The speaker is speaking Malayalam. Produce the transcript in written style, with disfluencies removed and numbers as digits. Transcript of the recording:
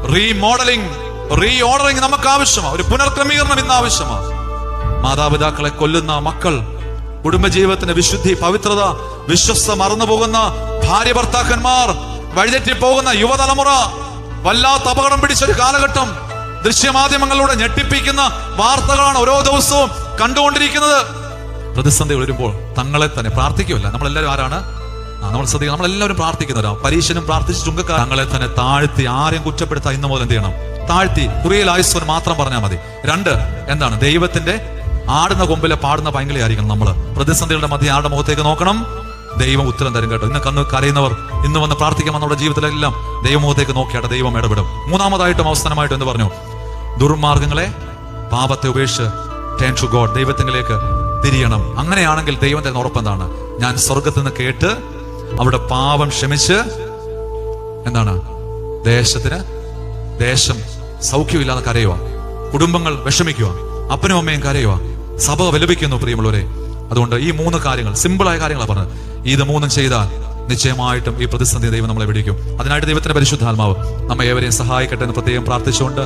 റീഓർഡറിങ് നമുക്ക് ആവശ്യമാണ്. ഒരു പുനർക്രമീകരണം ഇന്ന് ആവശ്യമാണ്. മാതാപിതാക്കളെ കൊല്ലുന്ന മക്കൾ, കുടുംബജീവിതത്തിന്റെ വിശുദ്ധി, പവിത്രത, വിശ്വസ്ത മറന്നു പോകുന്ന ഭാര്യ ഭർത്താക്കന്മാർ, വഴിതെറ്റി പോകുന്ന യുവതലമുറ, വല്ലാത്ത അപകടം പിടിച്ചൊരു കാലഘട്ടം. ദൃശ്യമാധ്യമങ്ങളിലൂടെ ഞെട്ടിപ്പിക്കുന്ന വാർത്തകളാണ് ഓരോ ദിവസവും കണ്ടുകൊണ്ടിരിക്കുന്നത്. പ്രതിസന്ധി വരുമ്പോൾ തങ്ങളെ തന്നെ പ്രാർത്ഥിക്കുമല്ല, നമ്മളെല്ലാവരും ആരാണ്? നമ്മൾ ശ്രദ്ധിക്കണം, നമ്മളെല്ലാവരും പ്രാർത്ഥിക്കുന്നവരാ. പരീക്ഷനും പ്രാർത്ഥിച്ച് ചുങ്കക്കാർ തങ്ങളെ തന്നെ താഴ്ത്തി, ആരെയും കുറ്റപ്പെടുത്താൻ ഇന്ന് മുതൽ എന്ത് ചെയ്യണം? താഴ്ത്തി കുറിയൽ ആയുസ്വൻ മാത്രം പറഞ്ഞാൽ മതി. 2 എന്താണ്? ദൈവത്തിന്റെ ആടുന്ന കൊമ്പിലെ പാടുന്ന പൈങ്കിളി ആയിരിക്കണം നമ്മൾ. പ്രതിസന്ധികളുടെ മധ്യ ആരുടെ മുഖത്തേക്ക് നോക്കണം, ദൈവം ഉത്തരം തരും കേട്ടോ. ഇന്ന് കണ്ണ് കരയുന്നവർ ഇന്ന് വന്ന് പ്രാർത്ഥിക്കാൻ നമ്മുടെ ജീവിതത്തിലെല്ലാം ദൈവമുഖത്തേക്ക് നോക്കിയാട്ടെ, ദൈവം ഇടപെടും. 3-ാമതായിട്ടും അവസാനമായിട്ടും എന്ന് പറഞ്ഞു, ദുർമാർഗങ്ങളെ, പാപത്തെ ഉപേക്ഷിച്ച് ടേൺ ടു ഗോഡ്, ദൈവത്തിലേക്ക് തിരിയണം. അങ്ങനെയാണെങ്കിൽ ദൈവം തരുന്ന ഉറപ്പെന്താണ്? ഞാൻ സ്വർഗത്തിൽ നിന്ന് കേട്ട് അവിടെ പാപം ക്ഷമിച്ച് എന്താണ്? ദേശം സൗഖ്യമില്ലാതെ കരയുക, കുടുംബങ്ങൾ വിഷമിക്കുക, അപ്പനും അമ്മയും കരയുക, സഭ വിലപിക്കുന്നു. പ്രിയമുള്ളവരെ, അതുകൊണ്ട് ഈ 3 കാര്യങ്ങൾ, സിമ്പിളായ കാര്യങ്ങളാണ് പറഞ്ഞത്. ഇത് 3 ചെയ്താൽ നിശ്ചയമായിട്ടും ഈ പ്രതിസന്ധി ദൈവം നമ്മളെ വിടിക്കും. അതിനായിട്ട് ദൈവത്തിന്റെ പരിശുദ്ധാത്മാവ് നമ്മെ ഏവരെയും സഹായിക്കട്ടെ എന്ന് പ്രത്യേകം പ്രാർത്ഥിച്ചുകൊണ്ട്